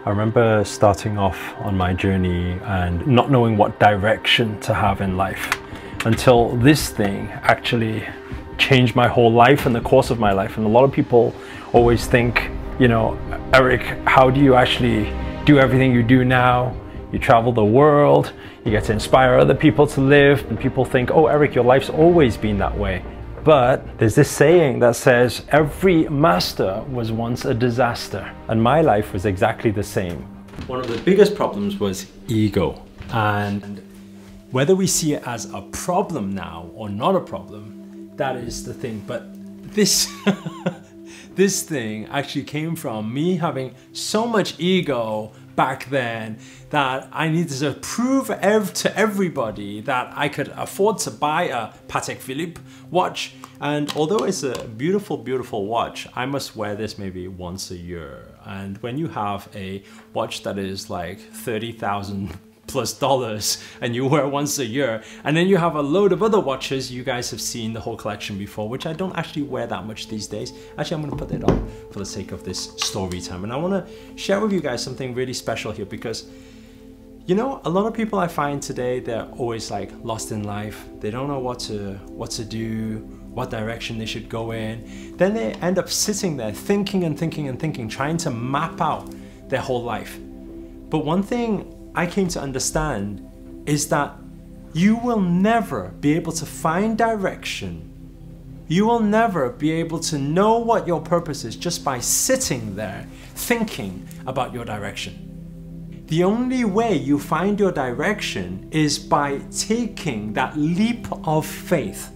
I remember starting off on my journey and not knowing what direction to have in life until this thing actually changed my whole life and the course of my life. And a lot of people always think, you know, Eric, how do you actually do everything you do now? You travel the world, you get to inspire other people to live, and people think, oh, Eric, your life's always been that way. But there's this saying that says, every master was once a disaster. And my life was exactly the same. One of the biggest problems was ego. And whether we see it as a problem now or not a problem, that is the thing. But this, this thing actually came from me having so much ego back then that I needed to prove to everybody that I could afford to buy a Patek Philippe watch. And although it's a beautiful, beautiful watch, I must wear this maybe once a year. And when you have a watch that is like $30,000 plus and you wear once a year, and then you have a load of other watches, you guys have seen the whole collection before, which I don't actually wear that much these days. Actually, I'm gonna put it on for the sake of this story time. And I wanna share with you guys something really special here, because you know, a lot of people I find today, they're always like lost in life. They don't know what to do, what direction they should go in. Then they end up sitting there thinking and thinking and thinking, trying to map out their whole life. But one thing I came to understand is that you will never be able to find direction. You will never be able to know what your purpose is just by sitting there thinking about your direction. The only way you find your direction is by taking that leap of faith,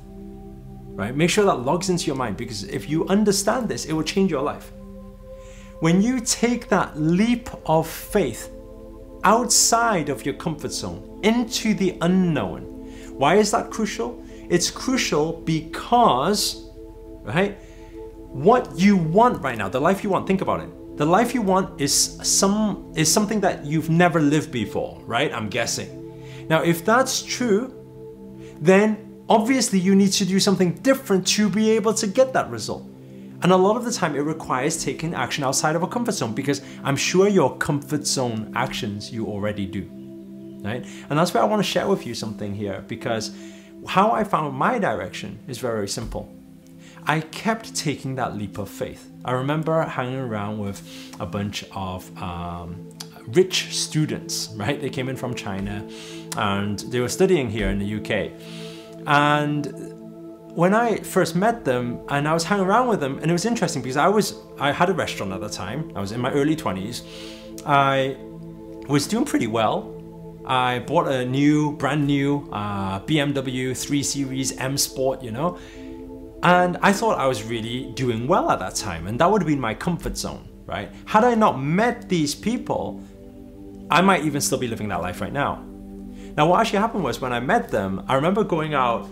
right? Make sure that logs into your mind, because if you understand this, it will change your life. When you take that leap of faith outside of your comfort zone into the unknown, why is that crucial? It's crucial because, right, what you want right now, the life you want, think about it. The life you want is something that you've never lived before, right? I'm guessing. Now, if that's true, then obviously you need to do something different to be able to get that result. And a lot of the time it requires taking action outside of a comfort zone, because I'm sure your comfort zone actions you already do, right? And that's where I want to share with you something here, because how I found my direction is very simple. I kept taking that leap of faith. I remember hanging around with a bunch of rich students, right? They came in from China and they were studying here in the UK. And when I first met them and I was hanging around with them, and it was interesting because I had a restaurant at the time. I was in my early 20s. I was doing pretty well. I bought a brand new BMW 3 Series M Sport, you know, and I thought I was really doing well at that time, and that would have been my comfort zone, right? Had I not met these people, I might even still be living that life right now. Now, what actually happened was when I met them, I remember going out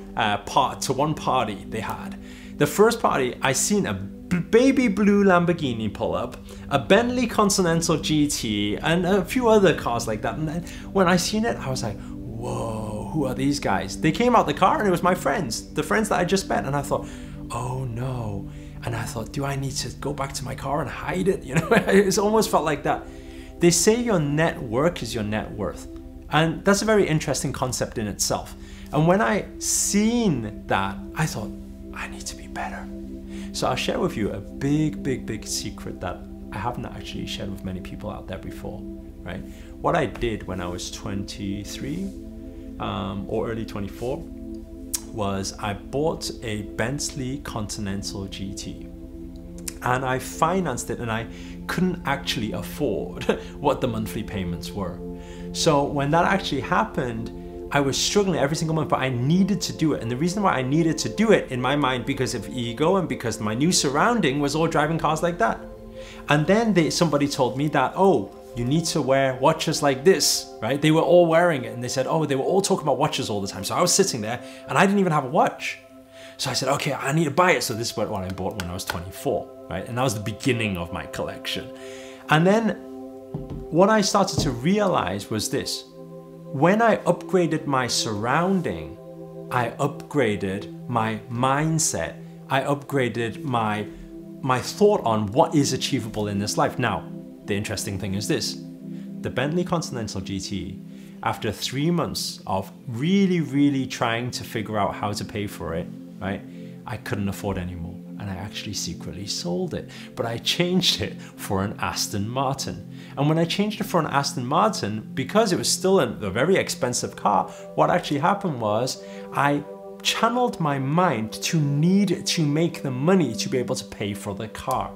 to one party they had. The first party, I seen a baby blue Lamborghini pull up, a Bentley Continental GT, and a few other cars like that. And then when I seen it, I was like, whoa, who are these guys? They came out the car and it was my friends, the friends that I just met. And I thought, oh no. And I thought, do I need to go back to my car and hide it? You know, it almost felt like that. They say your network is your net worth. And that's a very interesting concept in itself. And when I seen that, I thought, I need to be better. So I'll share with you a big secret that I haven't actually shared with many people out there before, right? What I did when I was 23 or early 24 was I bought a Bentley Continental GT. And I financed it, and I couldn't actually afford what the monthly payments were. So when that actually happened, I was struggling every single month, but I needed to do it. And the reason why I needed to do it in my mind, because of ego and because my new surrounding was all driving cars like that. And then somebody told me that, oh, you need to wear watches like this, right? They were all wearing it, and they said, oh, they were all talking about watches all the time. So I was sitting there and I didn't even have a watch. So I said, okay, I need to buy it. So this is what I bought when I was 24, right? And that was the beginning of my collection. And then what I started to realize was this: when I upgraded my surrounding, I upgraded my mindset. I upgraded my thought on what is achievable in this life. Now, the interesting thing is this. The Bentley Continental GT, after 3 months of really trying to figure out how to pay for it, right? I couldn't afford anymore. And I actually secretly sold it, but I changed it for an Aston Martin. And when I changed it for an Aston Martin, because it was still a very expensive car, what actually happened was I channeled my mind to need to make the money to be able to pay for the car.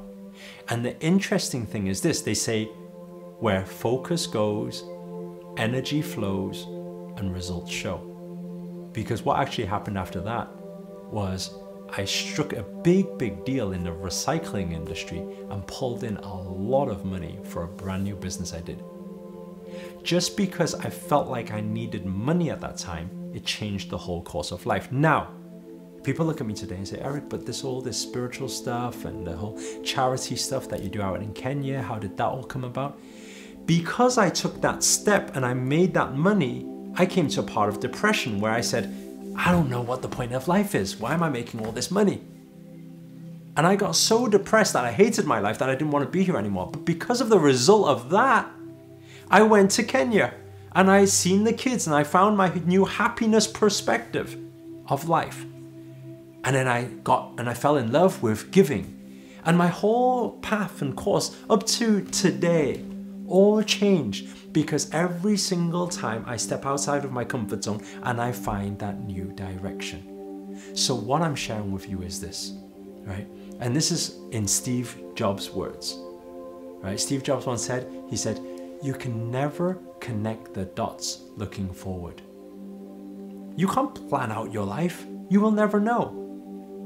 And the interesting thing is this, they say, where focus goes, energy flows, and results show. Because what actually happened after that was I struck a big deal in the recycling industry and pulled in a lot of money for a brand new business I did. Just because I felt like I needed money at that time, it changed the whole course of life. Now, people look at me today and say, Eric, but all this spiritual stuff and the whole charity stuff that you do out in Kenya, how did that all come about? Because I took that step and I made that money, I came to a part of depression where I said, I don't know what the point of life is. Why am I making all this money? And I got so depressed that I hated my life that I didn't want to be here anymore. But because of the result of that, I went to Kenya and I seen the kids and I found my new happiness perspective of life. And then I fell in love with giving. And my whole path and course up to today all changed because every single time I step outside of my comfort zone and I find that new direction. So what I'm sharing with you is this, right? And this is in Steve Jobs' words, right? Steve Jobs once said, he said, you can never connect the dots looking forward. You can't plan out your life. You will never know.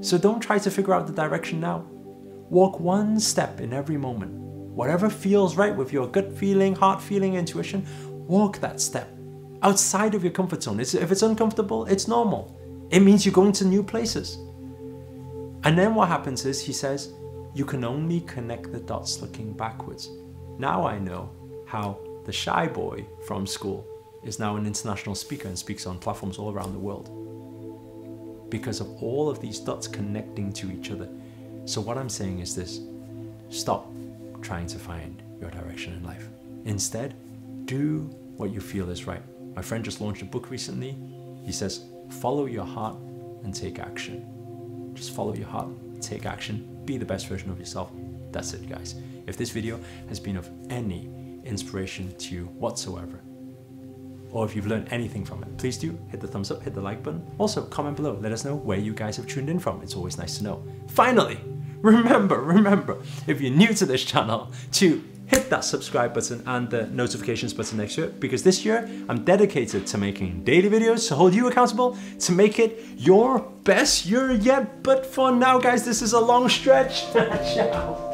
So don't try to figure out the direction now. Walk one step in every moment. Whatever feels right with your gut feeling, heart feeling, intuition, walk that step outside of your comfort zone. If it's uncomfortable, it's normal. It means you're going to new places. And then what happens is, he says, you can only connect the dots looking backwards. Now I know how the shy boy from school is now an international speaker and speaks on platforms all around the world. Because of all of these dots connecting to each other. So what I'm saying is this, stop trying to find your direction in life. Instead, do what you feel is right. My friend just launched a book recently. He says, follow your heart and take action. Just follow your heart, take action, be the best version of yourself. That's it, guys. If this video has been of any inspiration to you whatsoever, or if you've learned anything from it, please do hit the thumbs up, hit the like button. Also, comment below. Let us know where you guys have tuned in from. It's always nice to know. Finally, remember, if you're new to this channel, to hit that subscribe button and the notifications button next to it, because this year I'm dedicated to making daily videos to hold you accountable, to make it your best year yet. But for now, guys, this is a long stretch. Ciao.